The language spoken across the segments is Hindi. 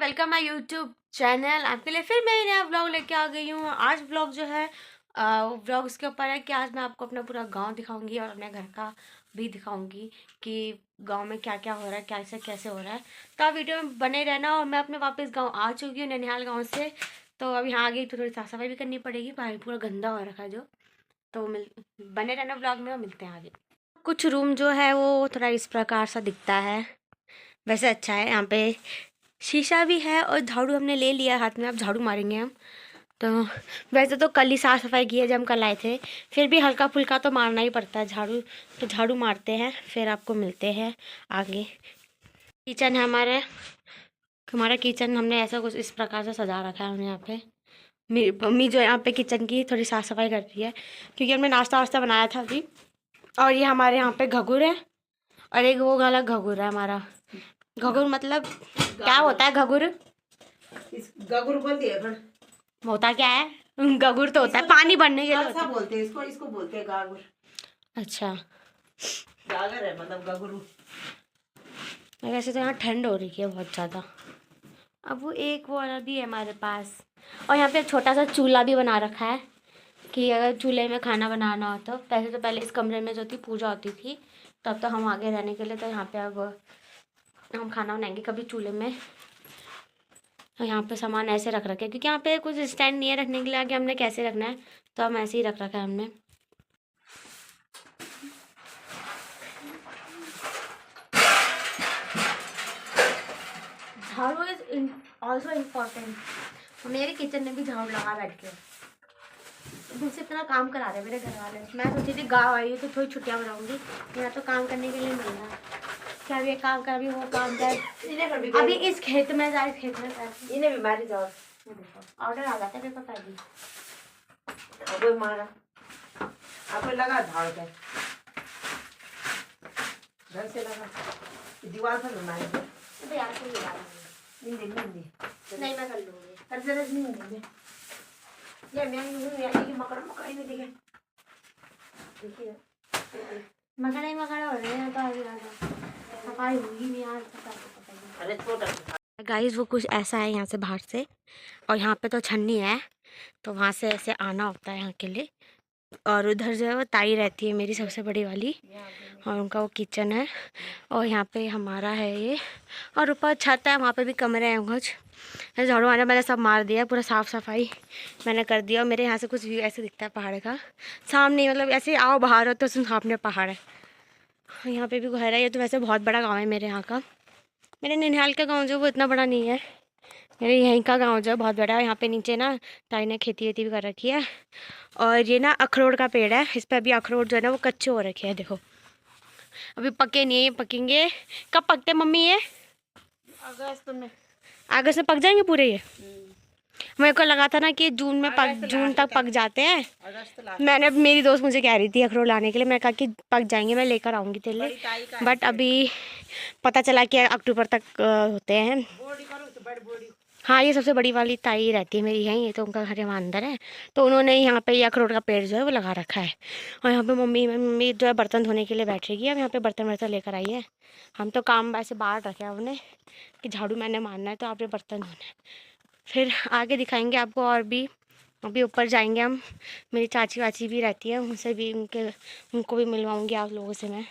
Welcome my YouTube channel. आपके लिए फिर मैं नया व्लॉग लेके आ गई हूँ। आज व्लॉग जो है व्लॉग इसके ऊपर है कि आज मैं आपको अपना पूरा गांव दिखाऊंगी और अपने घर का भी दिखाऊंगी कि गांव में क्या क्या हो रहा है, कैसे कैसे हो रहा है। तो आप वीडियो में बने रहना। और मैं अपने वापस गाँव आ चुकी हूँ, ननिहाल गाँव से। तो अब यहाँ आ गई तो थोड़ी साफ सफाई भी करनी पड़ेगी, बाहर पूरा गंदा हो रखा है जो। तो बने रहना व्लॉग में और मिलते हैं आगे। कुछ रूम जो है वो थोड़ा इस प्रकार सा दिखता है, वैसे अच्छा है। यहाँ पे शीशा भी है और झाड़ू हमने ले लिया हाथ में, अब झाड़ू मारेंगे हम। तो वैसे तो कल ही साफ़ सफाई की है जब हम कल आए थे, फिर भी हल्का फुल्का तो मारना ही पड़ता है झाड़ू। तो झाड़ू मारते हैं फिर आपको मिलते हैं आगे। किचन है हमारे, हमारा किचन हमने ऐसा कुछ इस प्रकार से सजा रखा है हमने यहाँ पे। मेरी मम्मी जो है यहाँ पे किचन की थोड़ी साफ़ सफाई कर रही है क्योंकि हमने नाश्ता वास्ता बनाया था अभी। और ये हमारे यहाँ पे घगुर है और एक वो वाला घगुर है हमारा। घगुर मतलब क्या होता है घगुर? गगुर बोलते हैं। होता क्या है? गगुर तो होता है पानी भरने के लिए होता है। बोलते हैं इसको बोलते हैं गागुर। अच्छा, गागर है मतलब गगुरु। वैसे तो यहाँ ठंड हो रही है बहुत ज़्यादा। अब वो एक वो वाला भी है हमारे पास। और यहाँ पे एक छोटा सा चूल्हा भी बना रखा है कि अगर चूल्हे में खाना बनाना हो तो। वैसे तो पहले इस कमरे में जो थी पूजा होती थी, तब तो हम आगे रहने के लिए, तो यहाँ पे अब हम खाना बनाएंगे कभी चूल्हे में। और यहाँ पे सामान ऐसे रख रखे हैं क्योंकि यहाँ पे कुछ स्टैंड नहीं है रखने के लिए, आगे हमने कैसे रखना है तो हम ऐसे ही रख रखा है हमने। झाड़ू इज ऑल्सो इम्पॉर्टेंट। मेरे किचन में भी झाड़ू लगा बैठ के, मुझसे इतना काम करा रहे मेरे घर वाले। मैं सोची थी गाँव आई हूँ तो थोड़ी छुट्टियाँ बनाऊंगी, यहाँ तो काम करने के लिए मिल रहा है। क्या ये काम कर, अभी वो काम कर, अभी इस खेत में जाए, इस खेत में इन्हें भी मारी जाओ। ऑर्डर आ जाता है मेरे पास भी। अब मारा आपको लगा झाड़ के घर से लगा दीवार पर मारे तो यार को मिला हिंदी नहीं, मैं कर लूँगी। कर जरा नहीं ये मैं नहीं की मकड़ नहीं दिखे। देखिए मकड़ा हो रहे हैं तो आगे सफाई होगी नहीं यार, अरे छोटा गाइस वो कुछ ऐसा है यहाँ से बाहर से। और यहाँ पे तो छन्नी है तो वहाँ से ऐसे आना होता है यहाँ के लिए। और उधर जो है वो ताई रहती है मेरी सबसे बड़ी वाली, और उनका वो किचन है। और यहाँ पे हमारा है ये, और ऊपर छत है, वहाँ पे भी कमरे हैं कुछ। झाड़ू वाना मैंने सब मार दिया, पूरा साफ़ सफाई मैंने कर दिया। और मेरे यहाँ से कुछ व्यू ऐसे दिखता है पहाड़ का सामने, मतलब ऐसे आओ बाहर हो तो सामने पहाड़ है। यहाँ पे भी घर है। ये तो वैसे बहुत बड़ा गाँव है मेरे यहाँ का। मेरे ननिहाल का गाँव जो वो इतना बड़ा नहीं है, मेरे यहीं का गांव जो है बहुत बड़ा है। यहाँ पे नीचे ना ताई ने खेती वेती भी कर रखी है। और ये ना अखरोट का पेड़ है, इस पर अभी अखरोट जो है ना वो कच्चे हो रखे हैं। देखो अभी पके नहीं है, ये पकेंगे। कब पकते मम्मी ये? अगस्त में। अगस्त में पक जाएंगे पूरे ये? मेरे को लगा था ना कि जून तक पक जाते हैं। मैंने मेरी दोस्त मुझे कह रही थी अखरोट लाने के लिए, मैं कहा कि पक जाएंगे, मैं लेकर आऊँगी तेरे लिए। बट अभी पता चला कि अक्टूबर तक होते हैं। हाँ, ये सबसे बड़ी वाली ताई रहती है मेरी यहीं, ये तो उनका घर यहाँ अंदर है। तो उन्होंने यहाँ पे ये अखरोट का पेड़ जो है वो लगा रखा है। और यहाँ पे मम्मी जो है बर्तन धोने के लिए बैठेगी। अब यहाँ पे बर्तन वर्तन लेकर आई है। हम तो काम ऐसे बाहर रखे हैं हमने कि झाड़ू मैंने मारना है तो आपने बर्तन धोना है। फिर आगे दिखाएंगे आपको और भी। अभी ऊपर जाएंगे हम, मेरी चाची वाची भी रहती है, उनसे भी उनको भी मिलवाऊँगी आप लोगों से। मैं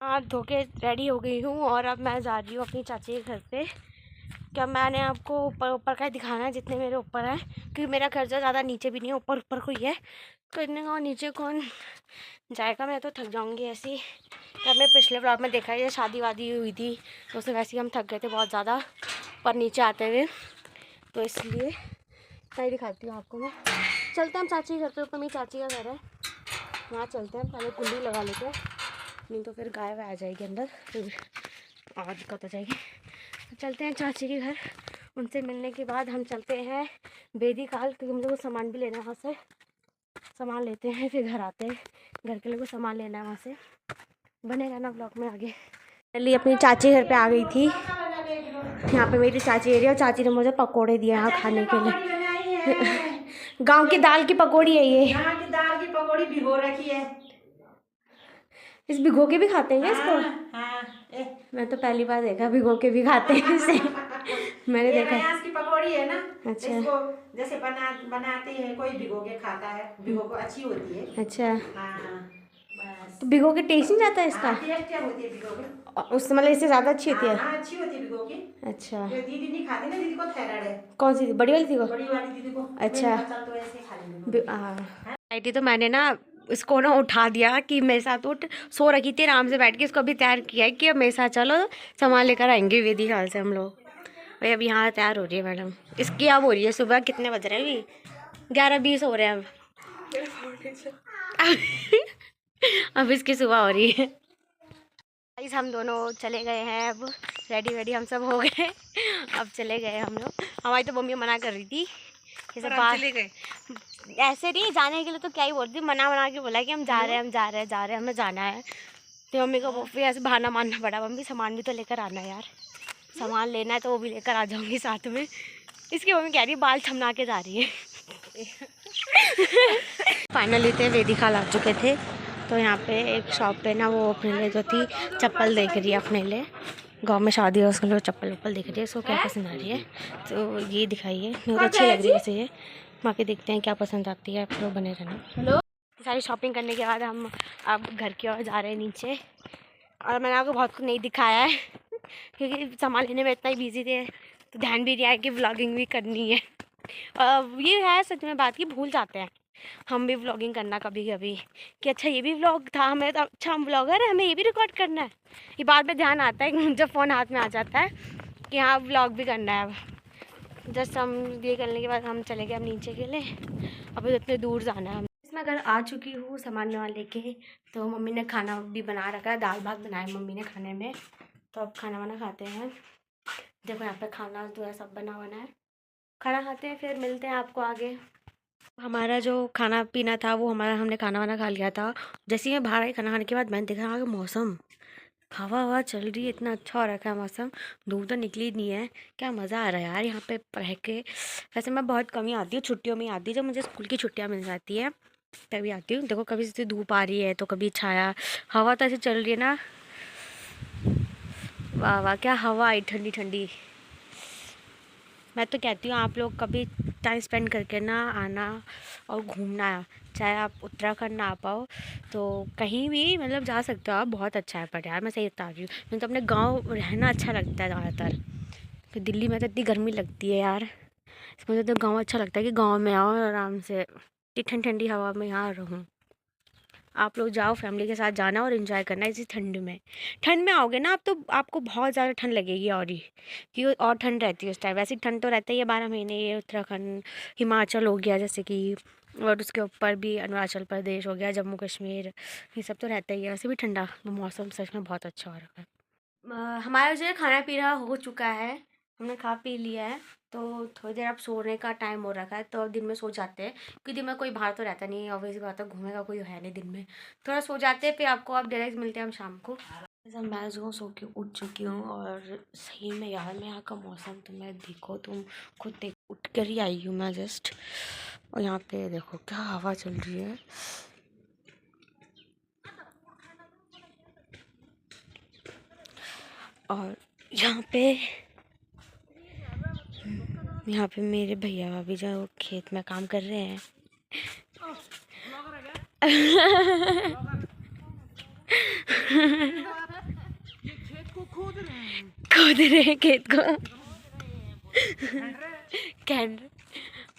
हाथ धो के रेडी हो गई हूँ और अब मैं जा रही हूँ अपनी चाची के घर पे। क्या मैंने आपको ऊपर ऊपर का दिखाना है जितने मेरे ऊपर है, क्योंकि मेरा घर जो ज़्यादा नीचे भी नहीं है, ऊपर ऊपर को ही है। तो इतने गाँव नीचे कौन जाएगा, मैं तो थक जाऊंगी ऐसे ही। तो हमने पिछले ब्लॉग में देखा है शादी वादी हुई थी तो उसमें वैसे ही हम थक गए थे बहुत ज़्यादा पर नीचे आते हुए, तो इसलिए मैं दिखाती हूँ आपको। मैं चलते हैं हम चाची के घर पे, ऊपर मेरी चाची का घर है, वहाँ चलते हैं। पहले कुंडी लगा लेते हैं, नहीं तो फिर गाय आ जाएगी अंदर, फिर और दिक्कत हो जाएगी। चलते हैं चाची के घर। उनसे मिलने के बाद हम चलते हैं बेदी काल, क्योंकि मुझे कुछ सामान भी लेना है, वहाँ से सामान लेते हैं फिर घर आते हैं। घर के लिए कुछ सामान लेना है वहाँ से। बने रहना ब्लॉग में आगे। पहले अपनी चाची घर पे आ गई थी। यहाँ पे मेरी चाची एरिया, और चाची ने मुझे पकोड़े दिए यहाँ खाने के लिए। गाँव की दाल की पकौड़ी है ये। यहाँ की दाल की पकौड़ी भिगो रखी है। इस भिगो के भी खाते हैं इसको? हाँ, मैं तो पहली बार देखा भिगो के भी खाते हैं इसे। मैंने देखा। प्याज की पकौड़ी है ना। अच्छा। तो इसको जैसे बनाते हैं, कोई भिगो के खाता है, भिगो को अच्छी होती है। अच्छा, हाँ बस। तो भिगो के टेस्ट नहीं जाता है इसका? टेस्ट क्या होती है भिगो के? उससे मतलब इससे ज़्यादा अच्छी होती है? हाँ अच्छी होती है भिगो की। अच्छा, जो दीदी नहीं खाती ना, दीदी को थायराइड है। कौन सी बड़ी वाली थी को? बड़ी वाली दीदी को। अच्छा। तो ऐसे खा लेंगे। हाँ, आई थी तो मैंने ना इसको ना उठा दिया कि मेरे साथ उठ। सो रखी थी आराम से बैठ के, इसको अभी तैयार किया है कि अब मेरे साथ चलो सामान लेकर आएंगे वेदी हाल से हम लोग। भाई अब यहाँ तैयार हो रही है मैडम। इसकी अब हो रही है सुबह, कितने बज रहे हैं अभी? 11:20 हो रहे हैं अब। अब इसकी सुबह हो रही है। गाइस हम दोनों चले गए हैं, अब रेडी वेडी हम सब हो गए। अब चले गए हम लोग। हमारी तो मम्मी मना कर रही थी जैसे बाहर चले गए। ऐसे नहीं जाने के लिए, तो क्या ही बोलती, मना के बोला कि हम जा रहे हैं, हमें जाना है। तो मम्मी को फिर ऐसे बहाना मानना पड़ा, मम्मी सामान भी तो लेकर आना है यार, सामान लेना है तो वो भी लेकर आ जाऊंगी साथ में। इसकी मम्मी कह रही है बाल थमना के जा रही है। फाइनली थे वेदी खाल आ चुके थे, तो यहाँ पे एक शॉप पे ना वो अपने लिए जो थी चप्पल देख रही है, अपने लिए गांव में शादी है उसके लिए चप्पल वप्पल देख रही है, उसको क्या पसंद आ रही है तो ये दिखाइए। मेरे को अच्छी लग रही है वैसे ये, बाकी देखते हैं क्या पसंद आती है, फिर बने रहना। हेलो, सारी शॉपिंग करने के बाद हम अब घर की ओर जा रहे हैं नीचे। और मैंने आपको बहुत कुछ नहीं दिखाया है क्योंकि सामान लेने में इतना ही बिजी थे, तो ध्यान भी नहीं आया कि व्लॉगिंग भी करनी है। ये है सच में बात की, भूल जाते हैं हम भी व्लॉगिंग करना कभी कभी कि अच्छा ये भी व्लॉग था, हमें तो अच्छा हम व्लॉगर है, हमें ये भी रिकॉर्ड करना है। ये बाद में ध्यान आता है जब फ़ोन हाथ में आ जाता है कि हाँ व्लॉग भी करना है। अब जस्ट हम ये करने के बाद हम चले गए अब नीचे के लिए, अब इतने दूर जाना है। मैं घर आ चुकी हूँ सामान वामान लेके, तो मम्मी ने खाना भी बना रखा है, दाल भात बनाया मम्मी ने खाने में, तो अब खाना वाना खाते हैं। देखो यहाँ पे खाना जो है सब बना बना है, खाना खाते हैं फिर मिलते हैं आपको आगे। हमारा जो खाना पीना था वो हमने खाना वाना खा लिया था। जैसे ही मैं बाहर आई खाना खाने के बाद मैंने देखा कि मौसम, हवा चल रही है, इतना अच्छा हो रखा है मौसम, धूप तो निकली नहीं है। क्या मज़ा आ रहा है यार यहाँ पे रह के। वैसे मैं बहुत कम ही आती हूँ, छुट्टियों में ही आती है, जब मुझे स्कूल की छुट्टियाँ मिल जाती है तभी आती हूँ। देखो कभी जैसे धूप आ रही है तो कभी छाया, हवा तो ऐसे चल रही है ना, वाह वाह क्या हवा आई ठंडी ठंडी। मैं तो कहती हूँ आप लोग कभी टाइम स्पेंड करके ना आना और घूमना, चाहे आप उत्तराखंड ना आ पाओ तो कहीं भी मतलब जा सकते हो आप, बहुत अच्छा है। पर यार मैं सही बता रही हूँ, मुझे तो अपने गांव रहना अच्छा लगता है ज़्यादातर, फिर दिल्ली में तो इतनी गर्मी लगती है यार, मुझे तो गाँव अच्छा लगता है कि गाँव में आओ आराम से इतनी ठंडी ठंडी हवा में यहाँ रहूँ। आप लोग जाओ फैमिली के साथ जाना और इन्जॉय करना इसी ठंड में आओगे ना आप तो आपको बहुत ज़्यादा ठंड लगेगी, और ही कि और ठंड रहती है उस टाइम। वैसे ठंड तो रहता ही है 12 महीने, ये उत्तराखंड हिमाचल हो गया जैसे कि, और उसके ऊपर भी अरुणाचल प्रदेश हो गया, जम्मू कश्मीर, ये सब तो रहता ही है। वैसे भी ठंडा मौसम सच में बहुत अच्छा हो रहा है। हमारा जो है खाना पीना हो चुका है, हमने खा पी लिया है, तो थोड़ी देर अब सोने का टाइम हो रखा है, तो अब दिन में सो जाते हैं क्योंकि दिन में कोई बाहर तो रहता नहीं है, ऑब्वियसली बात है, घूमेगा कोई है नहीं दिन में, थोड़ा सो जाते हैं, फिर आपको अब डायरेक्ट मिलते हैं हम शाम को। मैं जो सो के उठ चुकी हूँ, और सही में यार मैं यहाँ का मौसम तो मैं देखो तुम खुद देख, उठ कर ही आई हूँ मैं जस्ट, और यहाँ पे देखो क्या हवा चल रही है। और यहाँ पे मेरे भैया भाभी जो खेत में काम कर रहे हैं। खोद रहे हैं खेत को, कैन।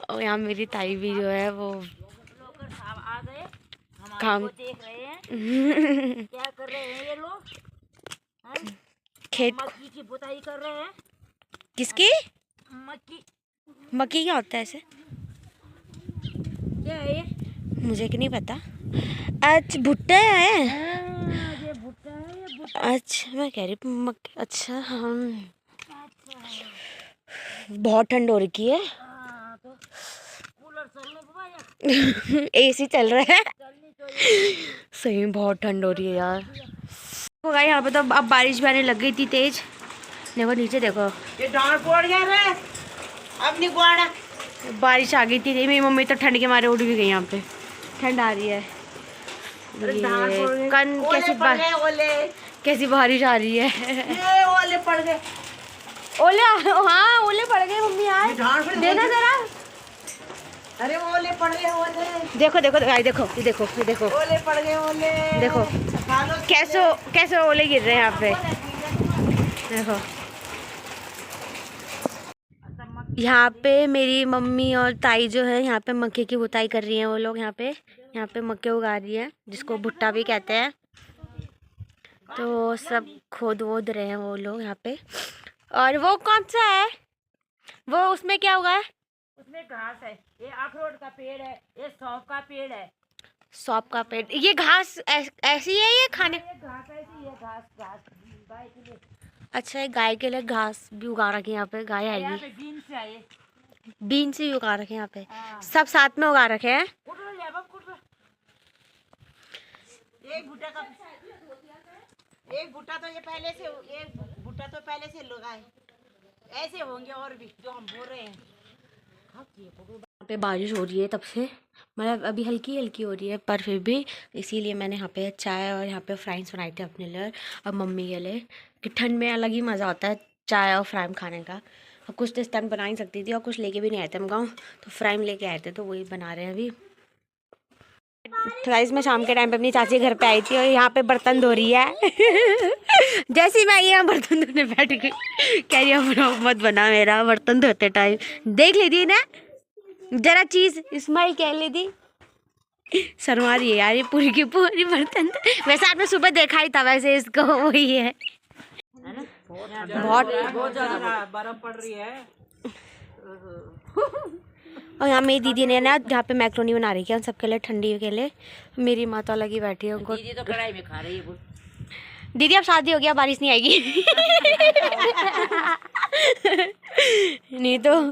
और यहाँ मेरी ताई भी जो है वो काम देख रहे हैं क्या कर रहे हैं ये लोग, खेत मक्की की बुताई कर रहे हैं। किसकी? मक्की क्या होता है ऐसे? क्या है ये? मुझे कि नहीं पता। अच्छा भुट्टा है, ये भुट्टा है, ये भुट्टा। अच्छा मैं कह रही मक्की, अच्छा हम बहुत ठंड हो रखी है। तो कूलर चलने एसी चल रहा है, सही में बहुत ठंड हो रही है यार। तो गाइस यहाँ पे तो अब बारिश भी आने लग गई थी तेज, देखो नीचे देखो, ये डांड पड़ गया रे, अब नहीं गुआड़ा। बारिश आ गई थी, मेरी मम्मी तो ठंड के मारे उठ भी गई, यहाँ पे ठंड आ रही है। ये कन ओले कैसी बारिश आ रही है। ये ओले पड़ गए। ओले, हाँ ओले पड़ गए मम्मी यार, देना जरा। अरे ओले पड़ गए ओले। देखो देखो गाइस, देखो ये देखो, ये देखो ओले पड़ गए ओले। देखो कैसे कैसे ओले गिर रहे हैं यहाँ पे, देखो। यहाँ पे मेरी मम्मी और ताई जो है यहाँ पे मक्के की बुताई कर रही हैं। वो लोग यहाँ पे मक्के उगा रही हैं, जिसको भुट्टा भी कहते हैं। तो सब खोद वोद रहे हैं वो लोग यहाँ पे। और वो कौन सा है, वो उसमें क्या हुआ है? उसमें घास है, ये अखरोट का पेड़ है, ये सौंफ का पेड़ है। सौंफ का पेड़, ये घास ऐसी है ये खाने? ये घास ऐसी है, घास घास गाय के लिए। अच्छा, ये गाय के लिए घास भी उगा रखी है यहाँ पे, गाय यहाँ आएगी। पे बीन से आए। बीन से भी उगा रखे हैं यहाँ पे, हाँ। सब साथ में उगा रखे हैं। कुट लो ले बाप, कुट लो। एक भुट्टा का, एक भुट्टा तो ये पहले से, एक भुट्टा तो पहले से लगाए। ऐसे होंगे और भी जो हम बोल रहे हैं। यहाँ पे बारिश हो रही है तब से, मतलब अभी हल्की हल्की हो रही है, पर फिर भी इसीलिए मैंने यहाँ पे चाय और यहाँ पे फ्राइज़ बनाए थे अपने लिए और मम्मी के लिए, कि ठंड में अलग ही मज़ा होता है चाय और फ्राइम खाने का। और कुछ तो इस टाइम बना ही सकती थी और कुछ लेके भी नहीं आए थे हम गाँव, तो फ्राइम लेके आए थे, तो वही बना रहे हैं अभी। गाइस मैं शाम के टाइम पे अपनी चाची घर पे आई थी और यहाँ पे बर्तन धो रही है। जैसे ही मैं यहाँ बर्तन धोने बैठ गई, कह रही है मत बना मेरा बर्तन धोते टाइम। देख ली ना जरा चीज, स्माइल कह ली थी। शर्मा रही है यार ये पूरी की पूरी बर्तन। वैसे आपने सुबह देखा ही था, वैसे इसको वही है। बहुत ज्यादा बर्फ पड़ रही है। और यहाँ मेरी दीदी ने ना जहाँ पे मैक्रोनी बना रही है उन सबके लिए, ठंडी के लिए। मेरी माता लगी बैठी है उनको। दीदी तो कढ़ाई में खा रही है। दीदी अब शादी हो गया, बारिश नहीं आएगी। नहीं तो